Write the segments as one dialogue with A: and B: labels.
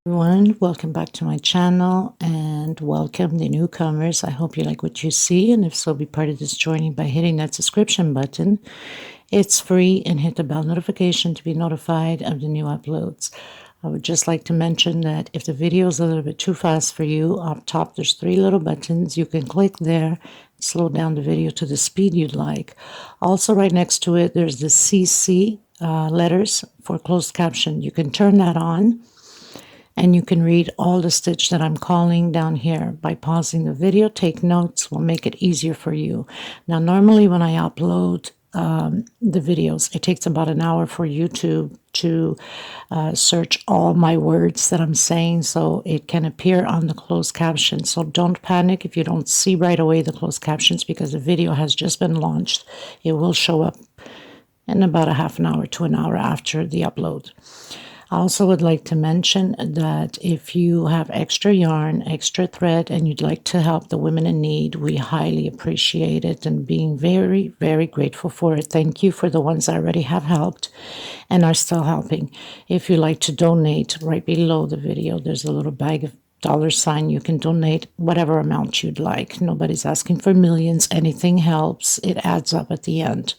A: Everyone, welcome back to my channel and welcome the newcomers. I hope you like what you see, and if so, be part of this journey by hitting that subscription button. It's free, and hit the bell notification to be notified of the new uploads. I would just like to mention that if the video is a little bit too fast for you, up top there's 3 little buttons. You can click there, slow down the video to the speed you'd like. Also, right next to it, there's the CC letters for closed caption. You can turn that on, and you can read all the stitch that I'm calling down here. By pausing the video, take notes, will make it easier for you. Now, normally when I upload the videos, it takes about an hour for YouTube to search all my words that I'm saying, so it can appear on the closed captions. So don't panic if you don't see right away the closed captions, because the video has just been launched. It will show up in about a half an hour to an hour after the upload. I also would like to mention that if you have extra yarn, extra thread, and you'd like to help the women in need, we highly appreciate it and being very, very grateful for it. Thank you for the ones I already have helped and are still helping. If you'd like to donate, right below the video, there's a little bag of $. You can donate whatever amount you'd like. Nobody's asking for millions. Anything helps. It adds up at the end.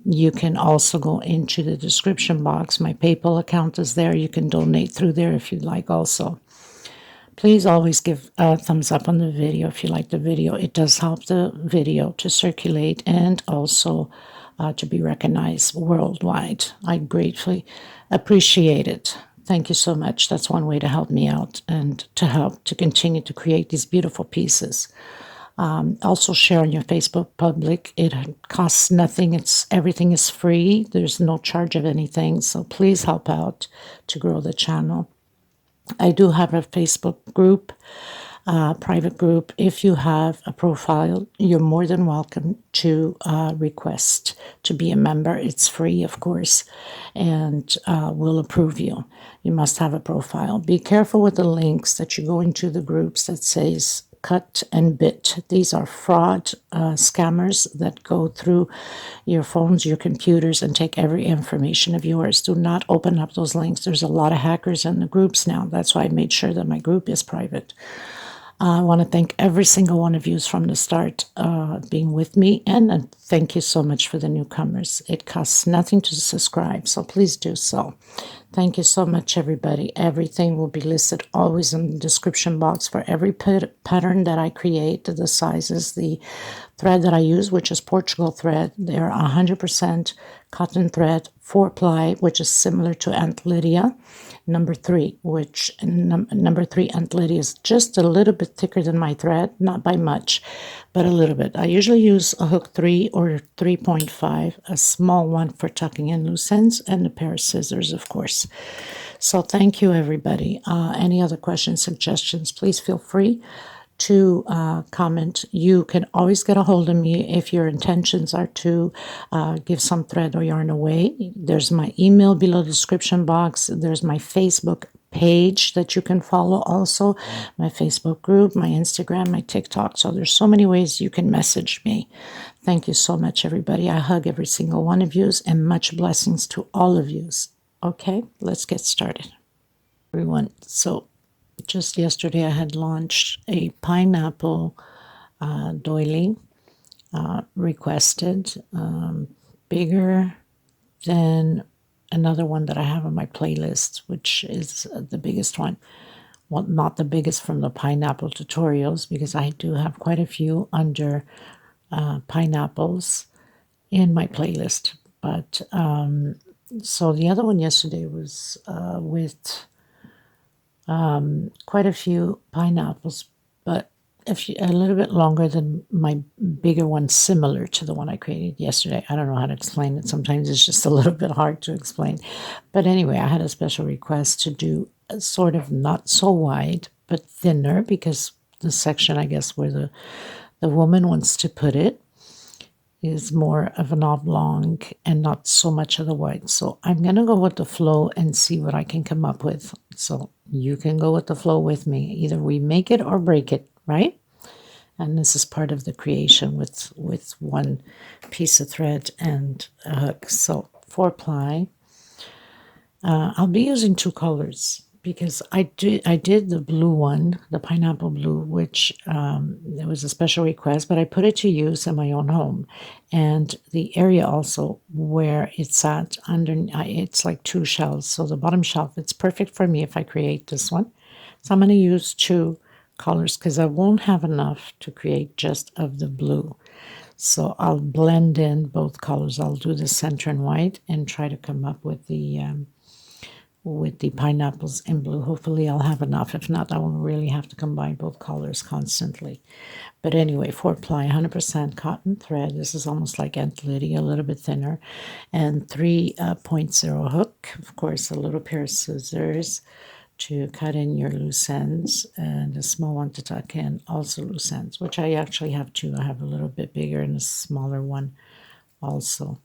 A: You can also go into the description box. My PayPal account is there. You can donate through there if you'd like also. Please always give a thumbs up on the video if you like the video. It does help the video to circulate and also to be recognized worldwide. I gratefully appreciate it. Thank you so much. That's one way to help me out and to help to continue to create these beautiful pieces. Also share on your Facebook public. It costs nothing. Everything is free. There's no charge of anything. So please help out to grow the channel. I do have a Facebook group, private group. If you have a profile, you're more than welcome to request to be a member. It's free, of course, and we'll approve you. You must have a profile. Be careful with the links that you go into the groups that says cut and bit. These are fraud scammers that go through your phones, your computers, and take every information of yours. Do not open up those links. There's a lot of hackers in the groups now. That's why I made sure that my group is private. I want to thank every single one of you from the start being with me, and thank you so much for the newcomers. It costs nothing to subscribe, so please do so. Thank you so much, everybody. Everything will be listed always in the description box for every pattern that I create, the sizes, the thread that I use, which is Portugal thread. They're 100% cotton thread, 4-ply, which is similar to Aunt Lydia. Number 3, which number 3 Aunt Lydia is just a little bit thicker than my thread, not by much, but a little bit. I usually use a hook 3 or 3.5, a small one for tucking in loose ends, and a pair of scissors, of course. So thank you, everybody. Any other questions, suggestions, please feel free to comment. You can always get a hold of me if your intentions are to give some thread or yarn away. There's my email below the description box. There's my Facebook page that you can follow also, my Facebook group, my Instagram, my TikTok. So there's so many ways you can message me. Thank you so much, everybody. I hug every single one of you, and much blessings to all of you. Okay, let's get started. Everyone, so just yesterday I had launched a pineapple doily requested, bigger than another one that I have on my playlist, which is the biggest one. Well, not the biggest from the pineapple tutorials, because I do have quite a few under pineapples in my playlist. But so the other one yesterday was with quite a few pineapples, but a little bit longer than my bigger one, similar to the one I created yesterday. I don't know how to explain it. Sometimes it's just a little bit hard to explain. But anyway, I had a special request to do a sort of not so wide, but thinner, because the section, I guess, where the woman wants to put it is more of an oblong and not so much of the wide. So I'm going to go with the flow and see what I can come up with. So you can go with the flow with me. Either we make it or break it, right? And this is part of the creation with one piece of thread and a hook. So 4-ply. I'll be using 2 colors because I did the blue one, the pineapple blue, which there was a special request, but I put it to use in my own home, and the area also where it's at under it's like two shelves, so the bottom shelf, it's perfect for me if I create this one. So I'm going to use two colors because I won't have enough to create just of the blue. So I'll blend in both colors. I'll do the center in white and try to come up with the pineapples in blue. Hopefully I'll have enough. If not, I will really have to combine both colors constantly. But anyway, 4-ply, 100% cotton thread. This is almost like Aunt Lydia, a little bit thinner. And 3.0 hook. Of course, a little pair of scissors to cut in your loose ends, and a small one to tuck in, also loose ends, which I actually have two. I have a little bit bigger and a smaller one also,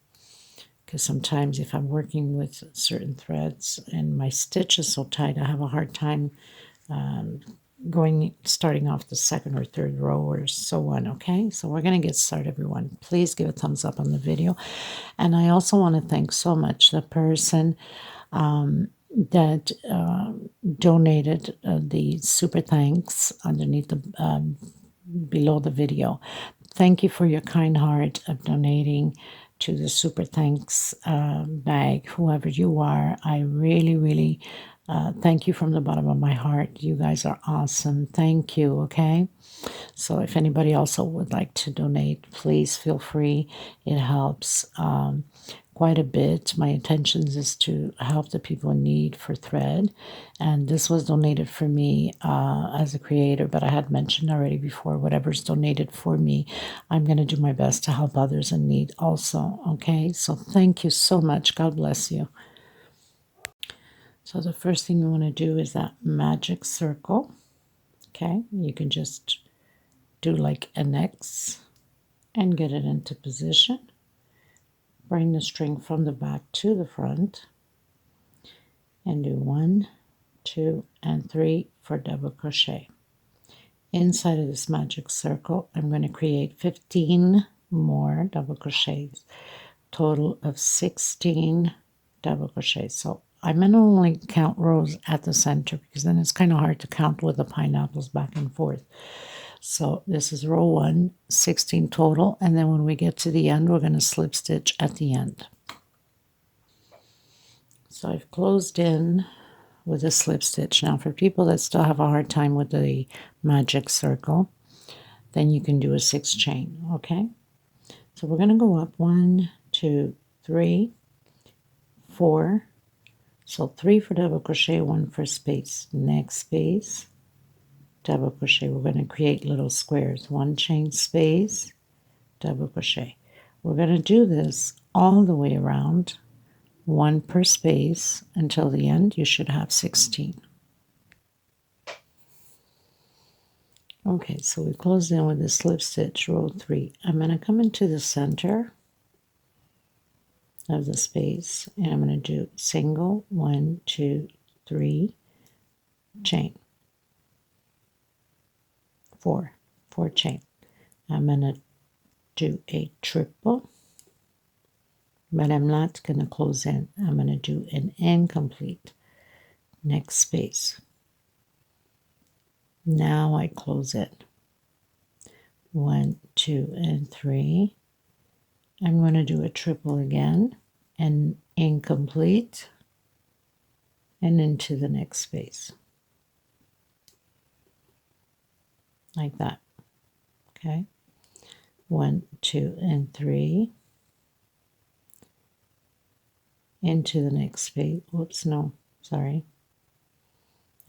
A: because sometimes if I'm working with certain threads and my stitch is so tight, I have a hard time starting off the second or third row or so on. Okay, so we're going to get started, everyone. Please give a thumbs up on the video. And I also want to thank so much the person that donated the super thanks underneath the below the video. Thank you for your kind heart of donating to the super thanks bag, whoever you are. I really, really thank you from the bottom of my heart. You guys are awesome. Thank you. Okay. So if anybody also would like to donate, please feel free. It helps quite a bit. My intentions is to help the people in need for thread. And this was donated for me as a creator, but I had mentioned already before, whatever's donated for me, I'm going to do my best to help others in need also. Okay, so thank you so much. God bless you. So the first thing you want to do is that magic circle. Okay, you can just do like an X and get it into position. Bring the string from the back to the front and do 1, 2, and 3 for double crochet. Inside of this magic circle, I'm going to create 15 more double crochets, total of 16 double crochets. So I'm going to only count rows at the center because then it's kind of hard to count with the pineapples back and forth. So this is row 1, 16 total, and then when we get to the end, we're going to slip stitch at the end. So I've closed in with a slip stitch. Now for people that still have a hard time with the magic circle, then you can do a 6 chain, okay? So we're going to go up 1, 2, 3, 4. So 3 for double crochet, 1 for space. Next space, double crochet. We're going to create little squares. 1 chain space, double crochet. We're going to do this all the way around, 1 per space until the end. You should have 16. Okay, so we closed in with the slip stitch, row 3. I'm going to come into the center of the space and I'm going to do single, 1, 2, 3, chain, 4 chain. I'm going to do a triple, but I'm not going to close in. I'm going to do an incomplete. Next space. Now I close it. 1, 2, and 3. I'm going to do a triple again, and incomplete, and into the next space. Like that. Okay. 1, 2, and 3. Into the next space. Whoops, no, sorry.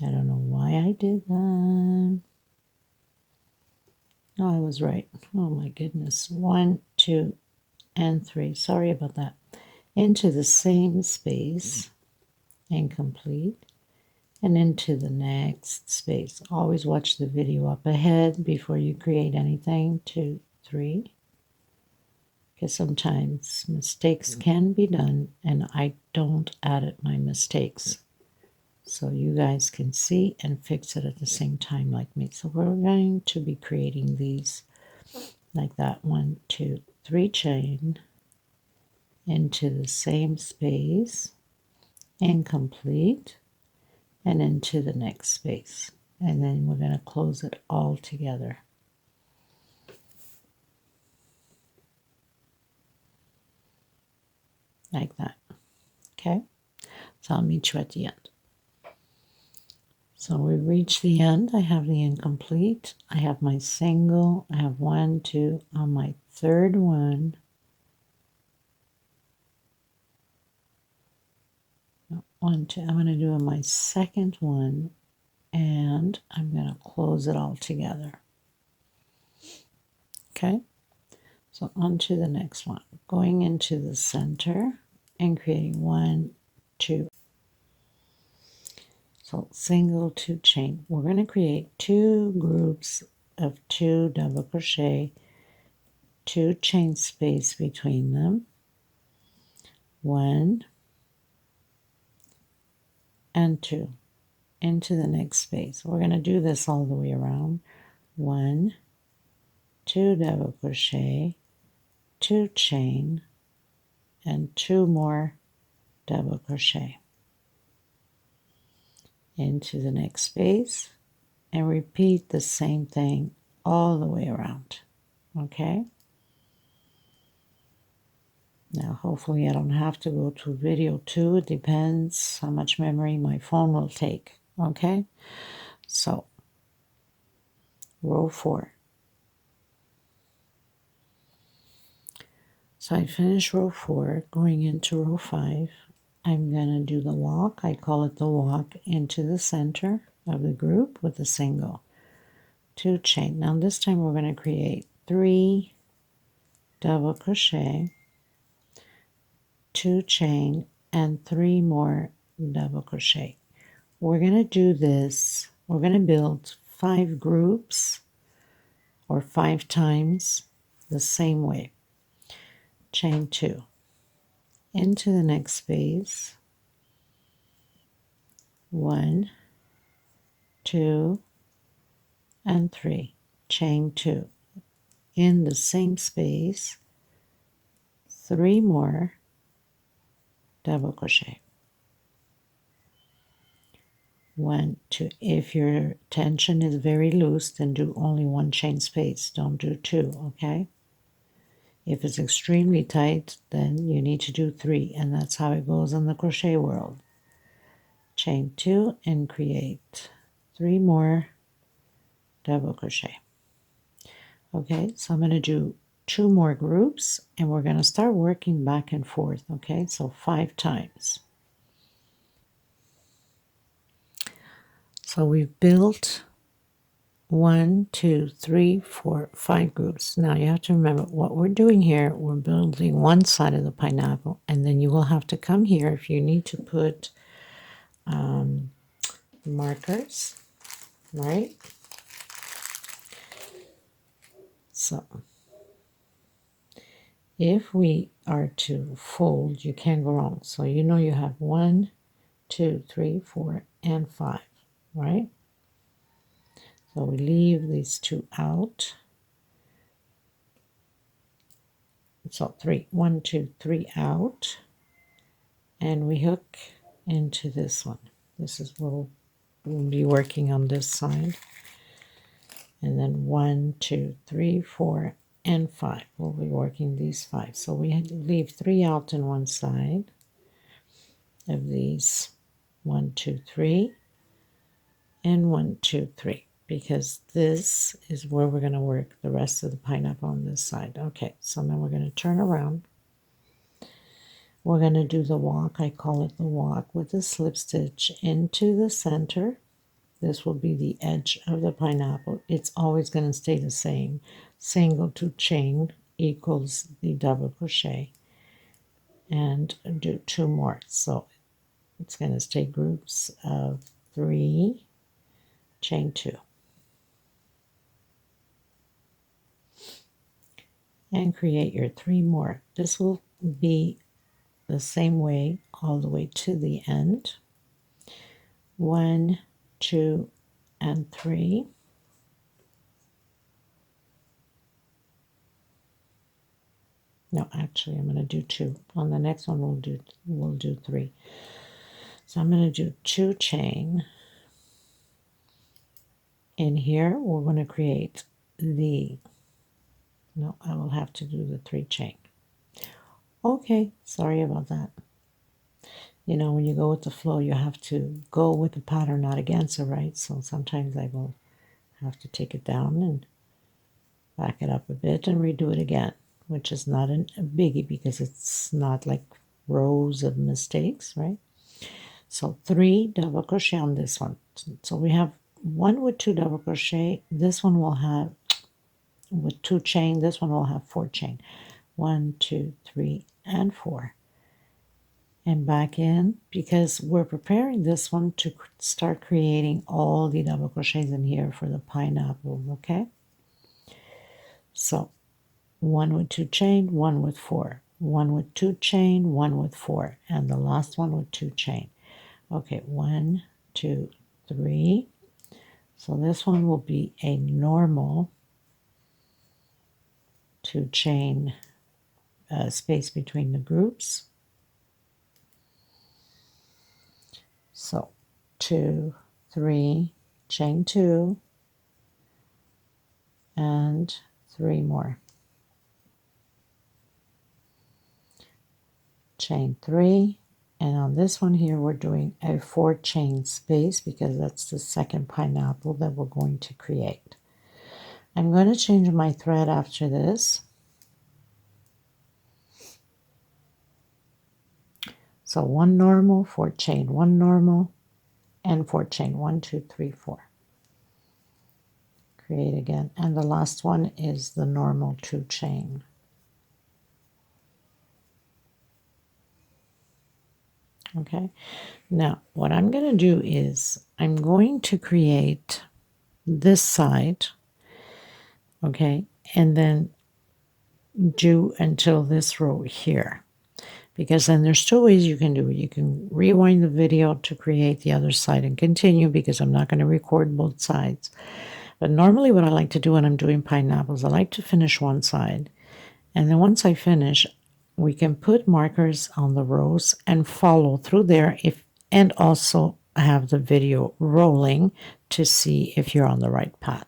A: I don't know why I did that. Oh, I was right. Oh my goodness. 1, 2, and 3. Sorry about that. Into the same space, incomplete, and into the next space. Always watch the video up ahead before you create anything. 2, 3. Because sometimes mistakes can be done, and I don't edit my mistakes. So you guys can see and fix it at the same time like me. So we're going to be creating these like that. 1, 2, 3 chain into the same space, incomplete, and into the next space. And then we're going to close it all together. Like that. Okay? So I'll meet you at the end. So we reach the end. I have the incomplete. I have my single. I have 1, 2 on my third one. 1, 2. I'm going to do my second one, and I'm going to close it all together. Okay? So on to the next one. Going into the center and creating 1, 2. So single 2 chain. We're going to create 2 groups of 2 double crochet, 2 chain space between them, 1 and 2 into the next space. We're going to do this all the way around. 1, 2 double crochet, 2 chain, and 2 more double crochet into the next space, and repeat the same thing all the way around. Okay? Now hopefully I don't have to go to video 2. It depends how much memory my phone will take. Okay? So row 4. So I finished row 4, going into row 5. I'm going to do the walk. I call it the walk into the center of the group with a single. 2 chain. Now this time we're going to create 3 double crochet, 2 chain, and 3 more double crochet. We're going to do this. We're going to build 5 groups or 5 times the same way. Chain 2 into the next space. 1, 2, and 3. Chain 2 in the same space. 3 more double crochet. 1, 2. If your tension is very loose, then do only 1 chain space. Don't do 2, okay? If it's extremely tight, then you need to do 3, and that's how it goes in the crochet world. Chain 2 and create 3 more double crochet. Okay, so I'm going to do 2 more groups, and we're going to start working back and forth. Okay, so 5 times. So we've built 1, 2, 3, 4, 5 groups. Now you have to remember what we're doing here. We're building one side of the pineapple, and then you will have to come here if you need to put markers, right? So if we are to fold, you can't go wrong. So you know you have 1, 2, 3, 4, and 5, right? So we leave these 2 out. So 3, 1, 2, 3 out, and we hook into this one. This is what we'll be working on this side. And then 1, 2, 3, 4, and 5. We'll be working these 5. So we leave 3 out on one side of these 1, 2, 3, and 1, 2, 3, because this is where we're going to work the rest of the pineapple on this side. Okay, so now we're going to turn around. We're going to do the walk. I call it the walk with a slip stitch into the center. This will be the edge of the pineapple. It's always going to stay the same. Single 2 chain equals the double crochet, and do 2 more. So it's going to stay groups of 3, chain 2, and create your 3 more. This will be the same way all the way to the end. 1, 2, and 3. No, actually I'm going to do 2. On the next one we'll do 3. So I'm going to do 2 chain. In here, we're going to create the, no, I will have to do the 3 chain. Okay, sorry about that. You know, when you go with the flow, you have to go with the pattern, not against it, right? So sometimes I will have to take it down and back it up a bit and redo it again, which is not a biggie because it's not like rows of mistakes, right? So 3 double crochet on this one. So we have 1 with 2 double crochet. This one will have with 2 chain. This one will have 4 chain. 1, 2, 3, and 4. And back in, because we're preparing this one to start creating all the double crochets in here for the pineapple, okay? So 1 with 2 chain, 1 with 4, 1 with 2 chain, 1 with 4, and the last one with 2 chain. Okay, 1, 2, 3. So this one will be a normal 2 chain space between the groups. So 2, 3, chain 2, and 3 more. Chain 3, and on this one here we're doing a 4 chain space because that's the second pineapple that we're going to create. I'm going to change my thread after this. So 1 normal, 4 chain, 1 normal, and 4 chain. 1, 2, 3, 4. Create again, and the last one is the normal 2 chain. Okay, now what I'm going to do is I'm going to create this side, okay, and then do until this row here, because then there's 2 ways you can do it. You can rewind the video to create the other side and continue, because I'm not going to record both sides. But normally what I like to do when I'm doing pineapples, I like to finish one side, and then once I finish, we can put markers on the rows and follow through there, and also have the video rolling to see if you're on the right path.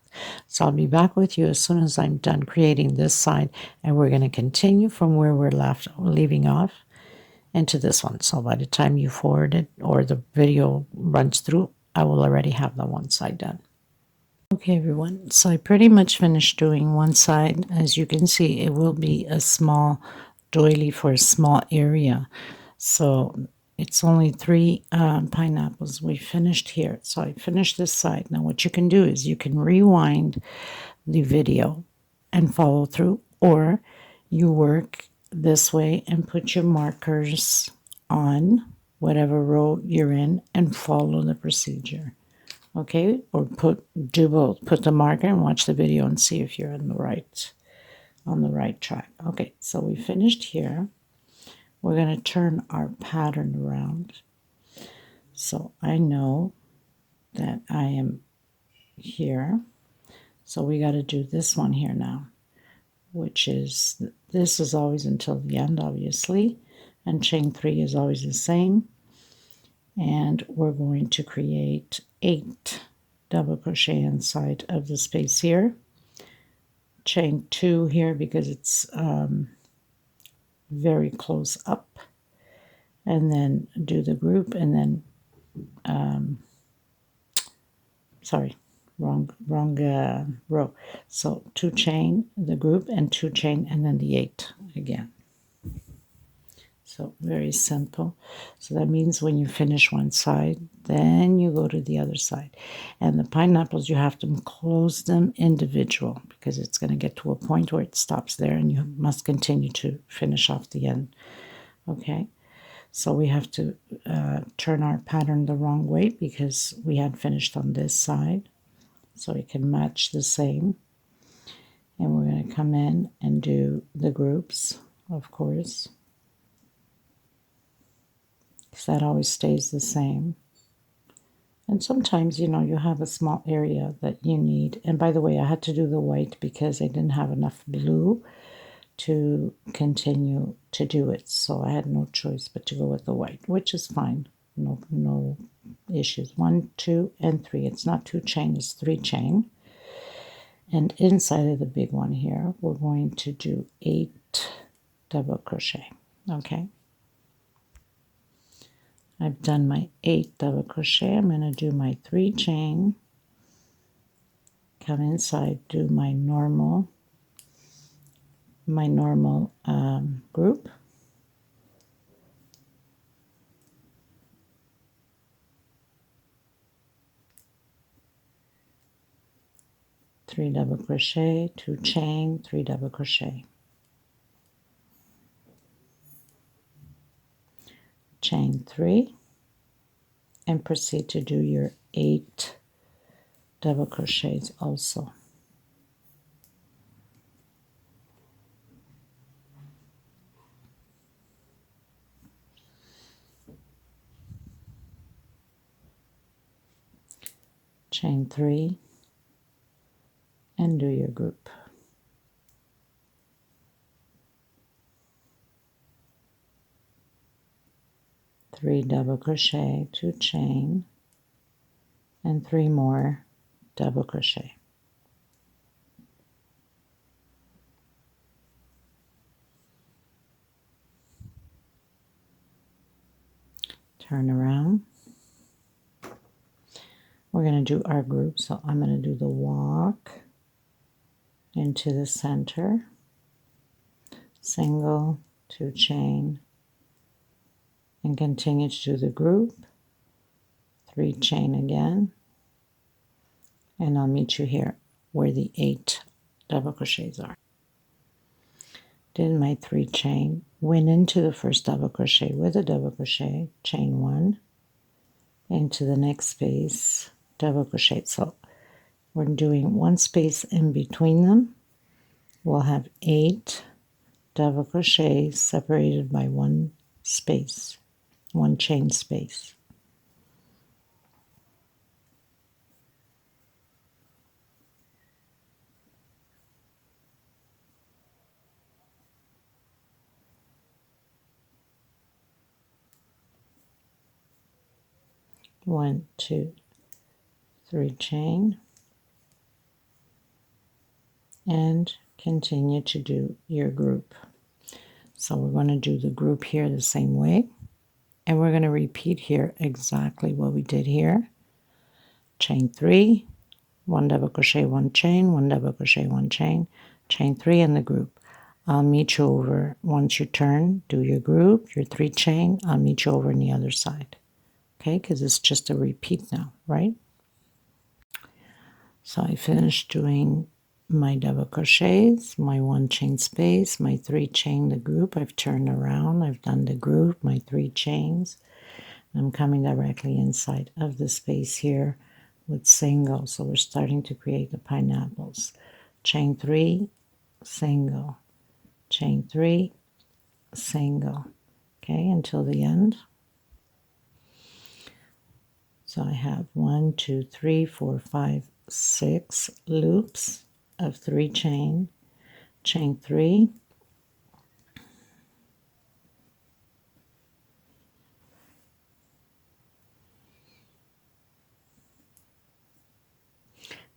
A: So I'll be back with you as soon as I'm done creating this side, and we're going to continue from where we're leaving off into this one. So by the time you forward it or the video runs through, I will already have the one side done. Okay, everyone, so I pretty much finished doing one side. As you can see, it will be a small doily for a small area. So it's only 3 pineapples we finished here. So I finished this side. Now what you can do is you can rewind the video and follow through, or you work this way and put your markers on whatever row you're in and follow the procedure. Okay, or do both. Put the marker and watch the video and see if you're on the right track. Okay, so we finished here. We're going to turn our pattern around. So I know that I am here. So we got to do this one here now, which is, this is always until the end, obviously, and chain 3 is always the same. And we're going to create 8 double crochet inside of the space here. Chain 2 here because it's very close up, and then do the group, and then sorry, wrong row. So 2 chain the group and 2 chain and then the 8 again. So very simple. So that means when you finish one side, then you go to the other side. And the pineapples, you have to close them individual, because it's going to get to a point where it stops there and you must continue to finish off the end. Okay, so we have to turn our pattern the wrong way because we had finished on this side. So it can match the same. And we're going to come in and do the groups, of course, because that always stays the same. And sometimes, you know, you have a small area that you need. And by the way, I had to do the white because I didn't have enough blue to continue to do it. So I had no choice but to go with the white, which is fine. no issues. 1, 2, and 3. It's not 2 chain, it's 3 chain. And inside of the big one here, we're going to do 8 double crochet. Okay, I've done my 8 double crochet. I'm going to do my 3 chain, come inside, do my normal group, three double crochet, 2 chain, 3 double crochet, chain 3, and proceed to do your 8 double crochets also. Chain 3 and do your group. Three double crochet, 2 chain, and 3 more double crochet. Turn around. We're going to do our group, so I'm going to do the walk into the center, single, 2 chain, and continue to do the group, 3 chain again, and I'll meet you here where the 8 double crochets are. Did my 3 chain, went into the first double crochet with a double crochet, chain 1, into the next space, double crochet. So we're doing 1 space in between them. We'll have 8 double crochets separated by 1 space, 1 chain space. One, 2, 3 chain, and continue to do your group. So we're going to do the group here the same way, and we're going to repeat here exactly what we did here. Chain 3, 1 double crochet, 1 chain, 1 double crochet, 1 chain, chain 3 in the group. I'll meet you over once you turn, do your group, your 3 chain. I'll meet you over on the other side. Okay, because it's just a repeat now, right? So I finished doing my double crochets, my 1 chain space, my 3 chain the group. I've turned around, I've done the group, my 3 chains. I'm coming directly inside of the space here with single. So we're starting to create the pineapples. Chain 3, single, chain 3, single. Okay, until the end. So I have 1, 2, 3, 4, 5, 6 loops of 3 chain, chain 3,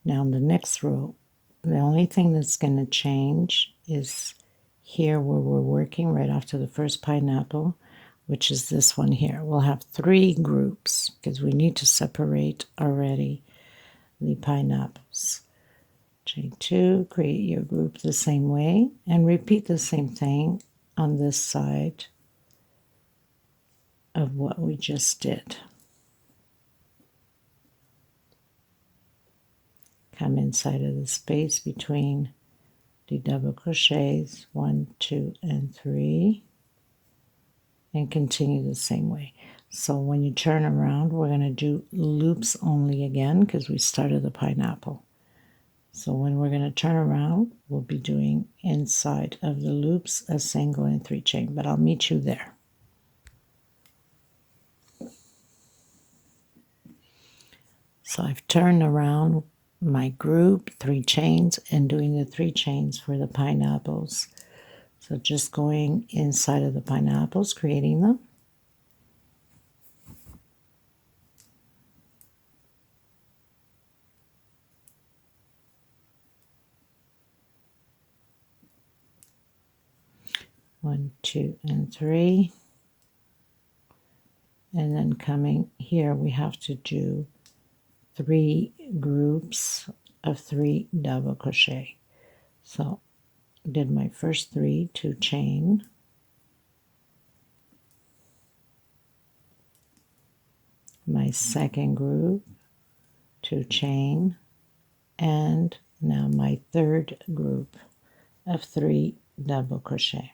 A: now in the next row, the only thing that's going to change is here where we're working right after the first pineapple, which is this one here. We'll have 3 groups because we need to separate already the pineapples. Chain 2, create your group the same way, and repeat the same thing on this side of what we just did. Come inside of the space between the double crochets, 1, 2, and 3, and continue the same way. So when you turn around, we're going to do loops only again because we started the pineapple. So when we're going to turn around, we'll be doing inside of the loops a single and 3 chain, but I'll meet you there. So I've turned around my group, 3 chains, and doing the 3 chains for the pineapples. So just going inside of the pineapples, creating them. 1, 2, and 3. And then coming here, we have to do 3 groups of 3 double crochet. So did my first 3, 2 chain, my second group, 2 chain, and now my third group of 3 double crochet.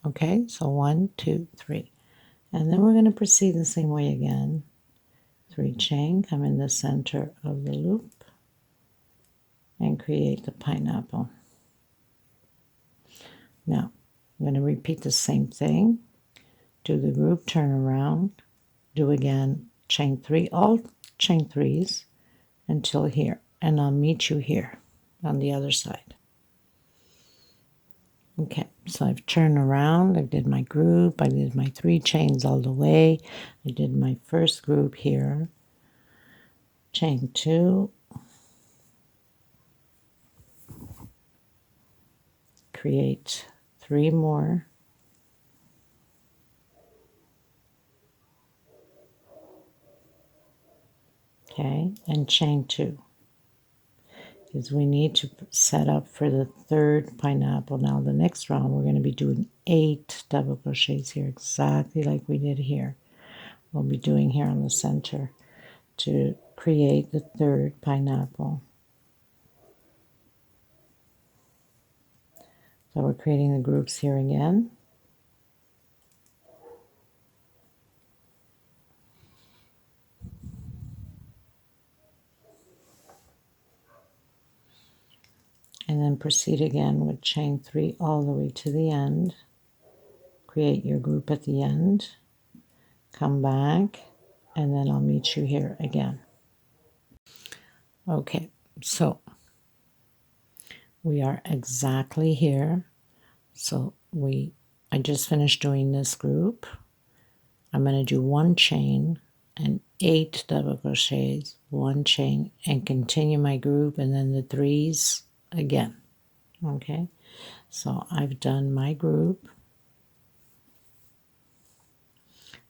A: Okay, so 1, 2, 3. And then we're going to proceed the same way again. 3 chain, come in the center of the loop, and create the pineapple. Now, I'm going to repeat the same thing. Do the group, turn around, do again, chain 3, all chain 3s until here. And I'll meet you here on the other side. Okay, so I've turned around, I did my group, I did my 3 chains all the way. I did my first group here, chain 2, create 3 more, okay, and chain 2, because we need to set up for the third pineapple. Now the next round we're going to be doing 8 double crochets here, exactly like we did here. We'll be doing here on the center to create the third pineapple. So we're creating the groups here again. And then proceed again with chain 3 all the way to the end. Create your group at the end. Come back, and then I'll meet you here again. Okay, so we are exactly here. So I just finished doing this group. I'm going to do 1 chain and 8 double crochets, 1 chain, and continue my group, and then the 3s again. Okay, so I've done my group,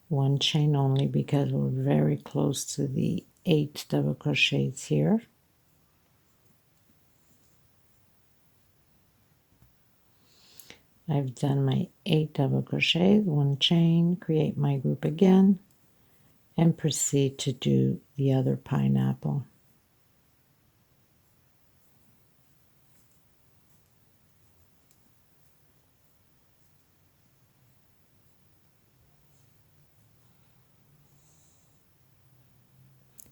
A: 1 chain only because we're very close to the 8 double crochets here. I've done my 8 double crochets, 1 chain, create my group again, and proceed to do the other pineapple.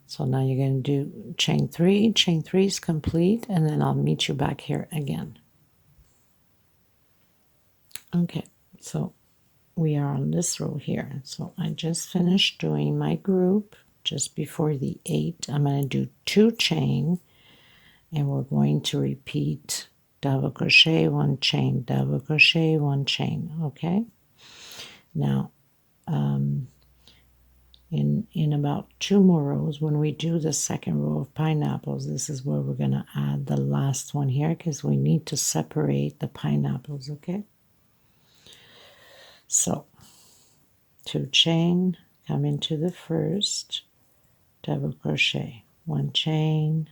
A: So now you're going to do chain 3 is complete, and then I'll meet you back here again. Okay, so we are on this row here. So I just finished doing my group just before the 8. I'm going to do 2 chain, and we're going to repeat double crochet, 1 chain, double crochet, 1 chain. Okay, now in about 2 more rows, when we do the second row of pineapples, this is where we're going to add the last one here, because we need to separate the pineapples. Okay, so 2 chain, come into the first, double crochet, 1 chain,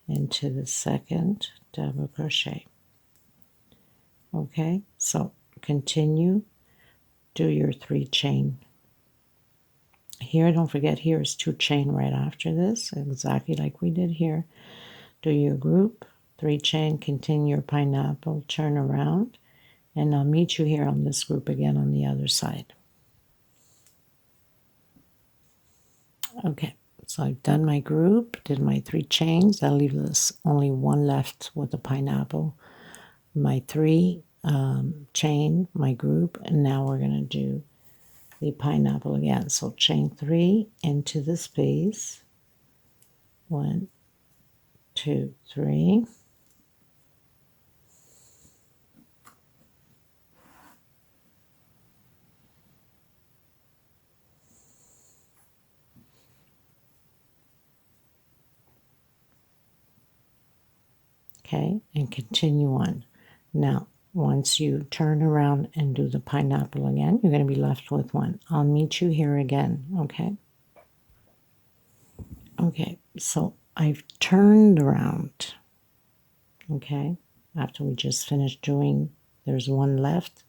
A: into the second, double crochet. Okay, so continue, do your 3 chain. Here, don't forget, here is 2 chain right after this, exactly like we did here. Do your group, 3 chain, continue your pineapple, turn around, and I'll meet you here on this group again on the other side. Okay, so I've done my group, did my 3 chains. That leaves us only 1 left with the pineapple. My 3 chain, my group, and now we're going to do the pineapple again. So chain 3 into the space, 1, 2, 3. okay, and continue on. Now, once you turn around and do the pineapple again, you're going to be left with one. I'll meet you here again, okay? Okay, so I've turned around, okay, after we just finished doing, there's one left.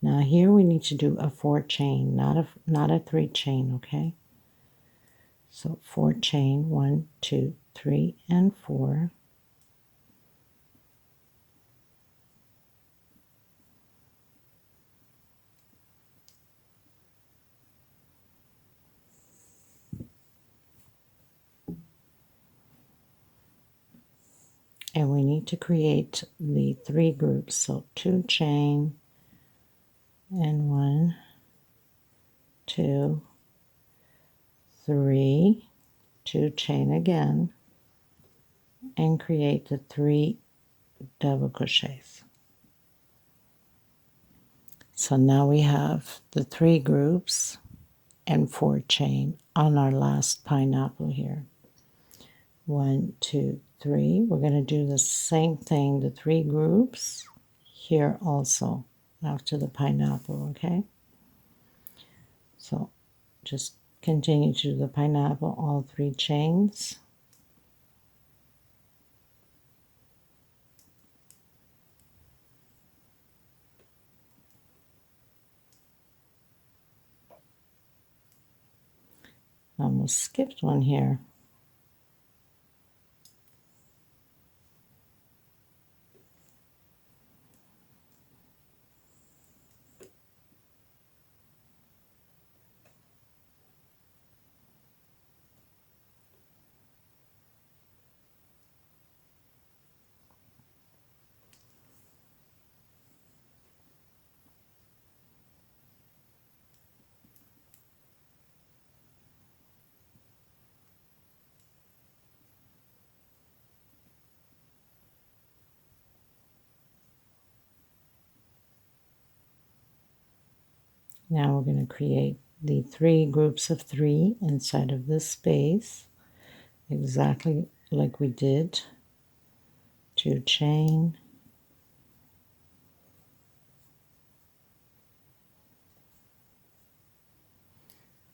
A: Now here we need to do a 4 chain, not a 3 chain, okay? So 4 chain, 1, 2, 3, and 4. And we need to create the 3 groups. So 2 chain and 1, 2, 3, 2 chain again, and create the 3 double crochets. So now we have the 3 groups and 4 chain on our last pineapple here. 1, 2, 3. We're going to do the same thing, the 3 groups here also after the pineapple, okay? So just continue to do the pineapple, all 3 chains. Almost skipped one here. Now we're going to create the 3 groups of 3 inside of this space, exactly like we did. 2 chain,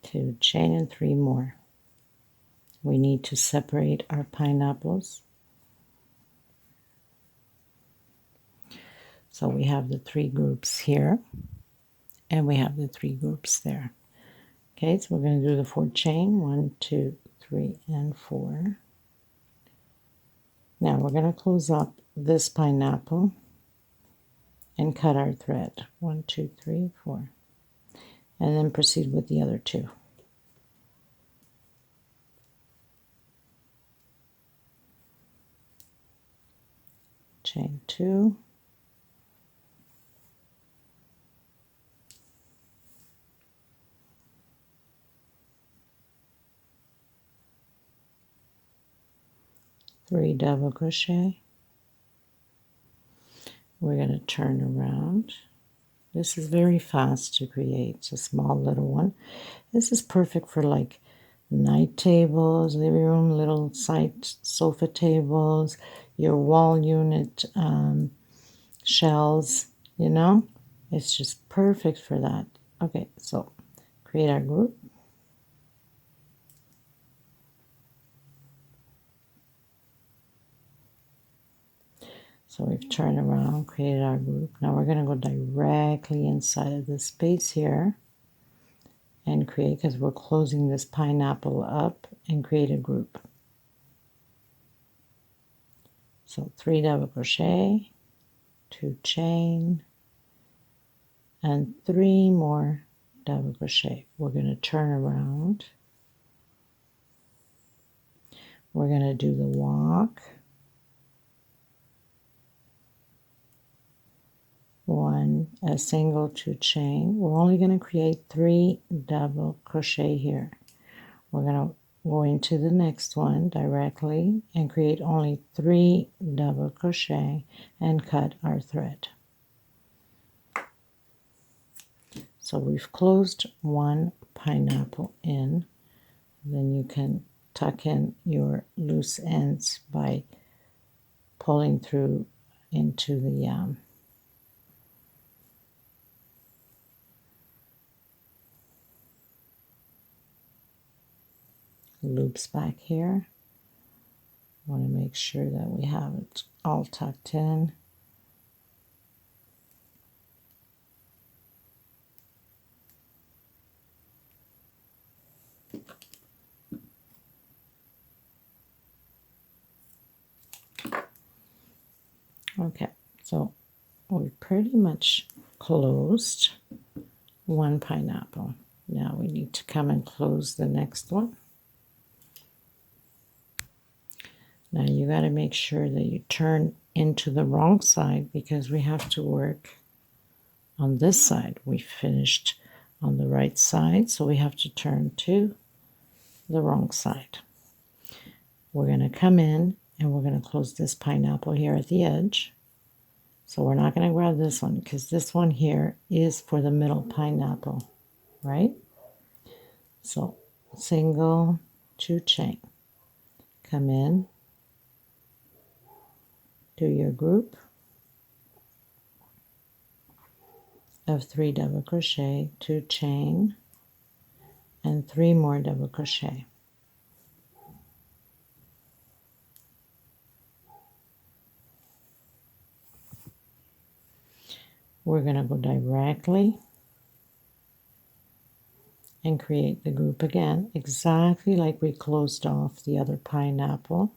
A: 2 chain, and 3 more. We need to separate our pineapples. So we have the 3 groups here, and we have the 3 groups there. Okay, so we're going to do the 4 chain, 1, 2, 3, and 4. Now we're going to close up this pineapple and cut our thread. 1, 2, 3, 4. And then proceed with the other 2. Chain 2. Three double crochet. We're going to turn around. This is very fast to create. It's a small little one. This is perfect for like night tables, living room, little side sofa tables, your wall unit shelves, you know. It's just perfect for that. Okay, so create our group. So we've turned around, created our group. Now we're going to go directly inside of this space here and create, because we're closing this pineapple up, and create a group. So 3 double crochet, 2 chain, and 3 more double crochet. We're going to turn around. We're going to do the walk. 1, a single, 2 chain. We're only going to create 3 double crochet here. We're going to go into the next one directly and create only 3 double crochet and cut our thread. So we've closed 1 pineapple in. Then you can tuck in your loose ends by pulling through into the loops back here. Want to make sure that we have it all tucked in. Okay, so we pretty much closed one pineapple. Now we need to come and close the next one. Now you got to make sure that you turn into the wrong side because we have to work on this side. We finished on the right side, so we have to turn to the wrong side. We're going to come in and we're going to close this pineapple here at the edge. So we're not going to grab this one because this one here is for the middle pineapple, right? So single, 2 chain, come in, do your group of 3 double crochet, 2 chain, and 3 more double crochet. We're going to go directly and create the group again, exactly like we closed off the other pineapple.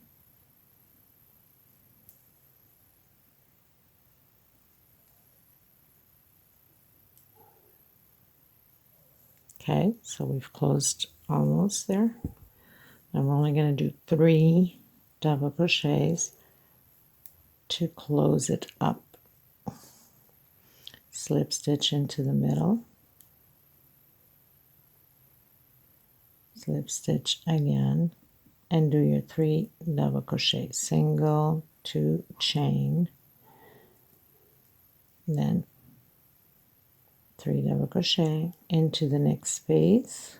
A: Okay, so we've closed almost there. And we're only going to do 3 double crochets to close it up. Slip stitch into the middle, slip stitch again, and do your 3 double crochet, single, 2 chain, then 3 double crochet into the next space,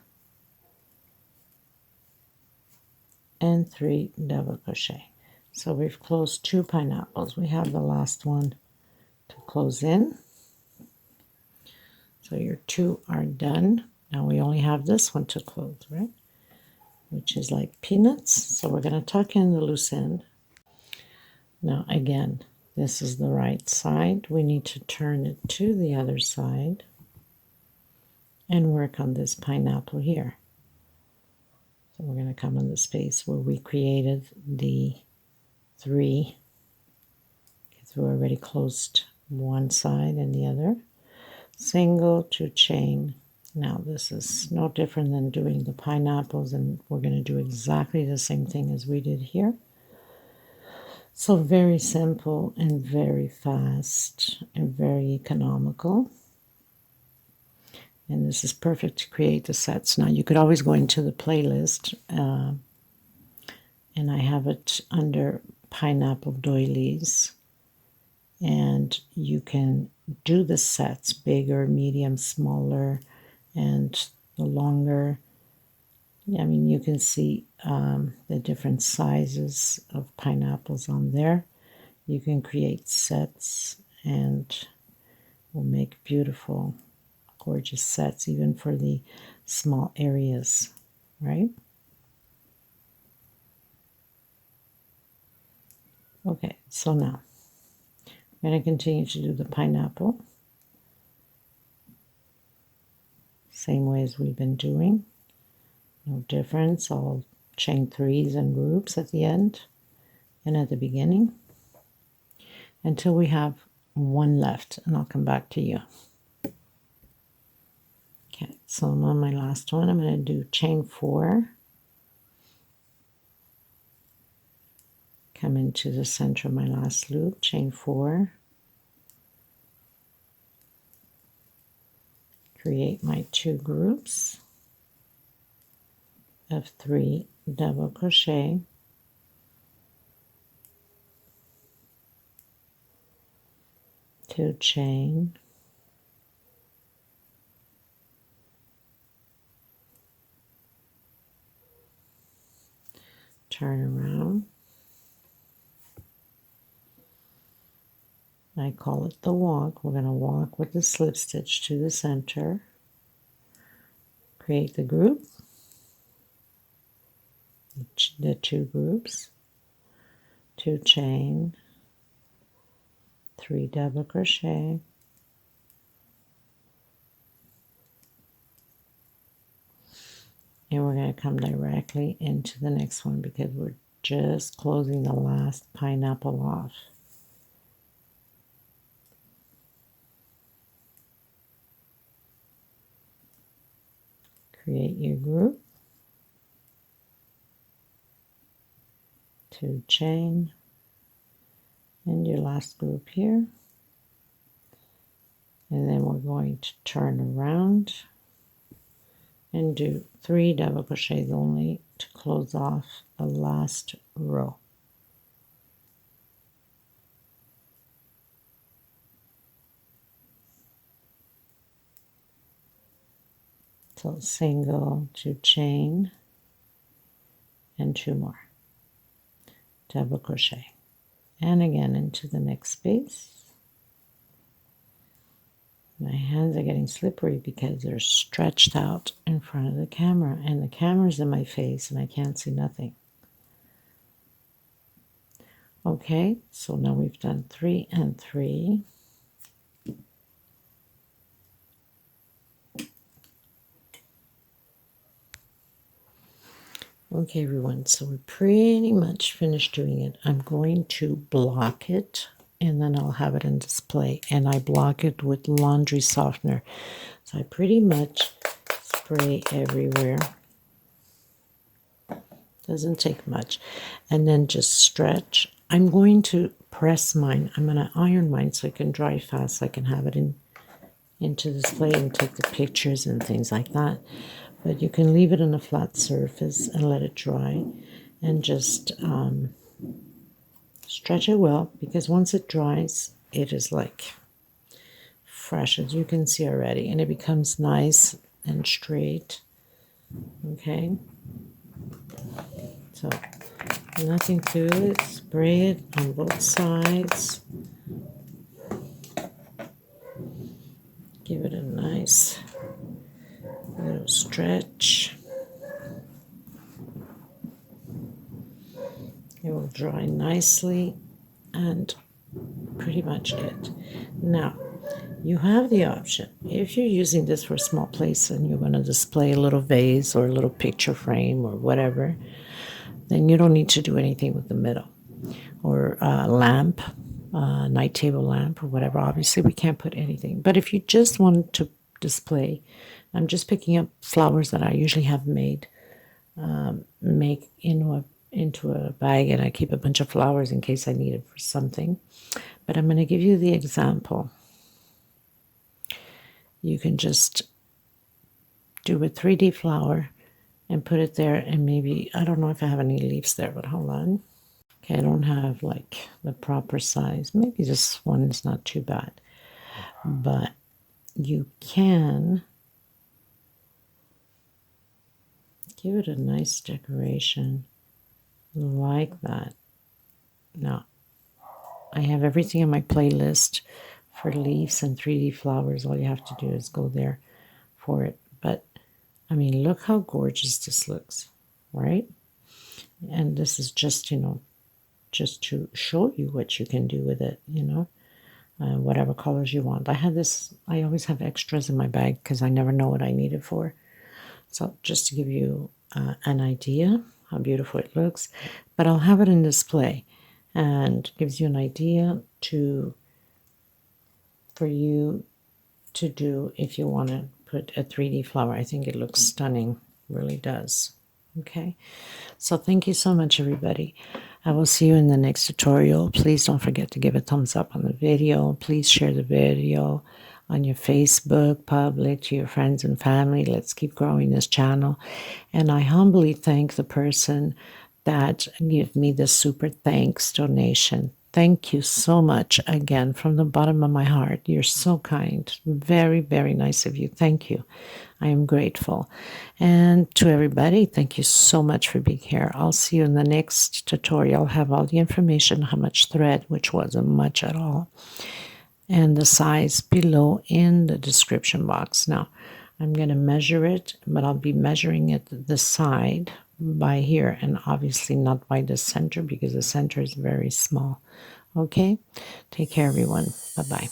A: and 3 double crochet. So we've closed 2 pineapples. We have the last one to close in. So your 2 are done. Now we only have this one to close, right? Which is like peanuts. So we're going to tuck in the loose end. Now again, this is the right side. We need to turn it to the other side and work on this pineapple here. So we're going to come in the space where we created the 3, because we already closed one side and the other. Single, 2 chain. Now this is no different than doing the pineapples, and we're going to do exactly the same thing as we did here. So very simple and very fast and very economical. And this is perfect to create the sets. Now you could always go into the playlist, and I have it under Pineapple Doilies, and you can do the sets, bigger, medium, smaller, and the longer. I mean, you can see the different sizes of pineapples on there. You can create sets and will make beautiful, gorgeous sets, even for the small areas, right? Okay, so now I'm going to continue to do the pineapple. Same way as we've been doing. No difference. I'll chain 3s and groups at the end and at the beginning until we have 1 left, and I'll come back to you. Okay, so I'm on my last one. I'm going to do chain 4, come into the center of my last loop, chain 4, create my 2 groups of 3 double crochet, two chain, turn around, I call it the walk. We're going to walk with the slip stitch to the center, create the group, the 2 groups, 2 chain, 3 double crochet, and we're going to come directly into the next one because we're just closing the last pineapple off. Create your group, 2 chain, and your last group here. And then we're going to turn around and do 3 double crochets only to close off the last row. So single, 2 chain, and 2 more. Double crochet. And again into the next space. My hands are getting slippery because they're stretched out in front of the camera, and the camera's in my face and I can't see nothing. Okay, so now we've done 3 and 3. Okay, everyone, so we're pretty much finished doing it. I'm going to block it, and then I'll have it in display. And I block it with laundry softener. So I pretty much spray everywhere. Doesn't take much. And then just stretch. I'm going to press mine. I'm going to iron mine so it can dry fast. So I can have it into display and take the pictures and things like that. But you can leave it on a flat surface and let it dry, and just stretch it well, because once it dries, it is like fresh, as you can see already, and it becomes nice and straight. Okay, so nothing to it. Spray it on both sides. Give it a nice little stretch. It will dry nicely, and pretty much it. Now, you have the option, if you're using this for a small place and you're going to display a little vase or a little picture frame or whatever, then you don't need to do anything with the middle, or a lamp, night table lamp or whatever. Obviously, we can't put anything. But if you just want to display, I'm just picking up flowers that I usually have made, make into a bag, and I keep a bunch of flowers in case I need it for something. But I'm going to give you the example. You can just do a 3D flower and put it there, and maybe, I don't know if I have any leaves there, but hold on. Okay, I don't have like the proper size. Maybe this one is not too bad. But you can give it a nice decoration like that. Now, I have everything in my playlist for leaves and 3D flowers. All you have to do is go there for it. But, I mean, look how gorgeous this looks, right? And this is just, just to show you what you can do with it, whatever colors you want. I always have extras in my bag because I never know what I need it for. So just to give you an idea how beautiful it looks, but I'll have it in display, and gives you an idea for you to do if you want to put a 3D flower. I think it looks stunning, really does. Okay, so thank you so much, everybody. I will see you in the next tutorial. Please don't forget to give a thumbs up on the video. Please share the video on your Facebook, public, to your friends and family. Let's keep growing this channel. And I humbly thank the person that gave me the super thanks donation. Thank you so much again from the bottom of my heart. You're so kind. Very, very nice of you. Thank you. I am grateful. And to everybody, thank you so much for being here. I'll see you in the next tutorial. I'll have all the information, how much thread, which wasn't much at all. and the size below in the description box. Now, I'm going to measure it, but I'll be measuring it the side by here, and obviously not by the center because the center is very small. Okay? Take care, everyone. Bye-bye.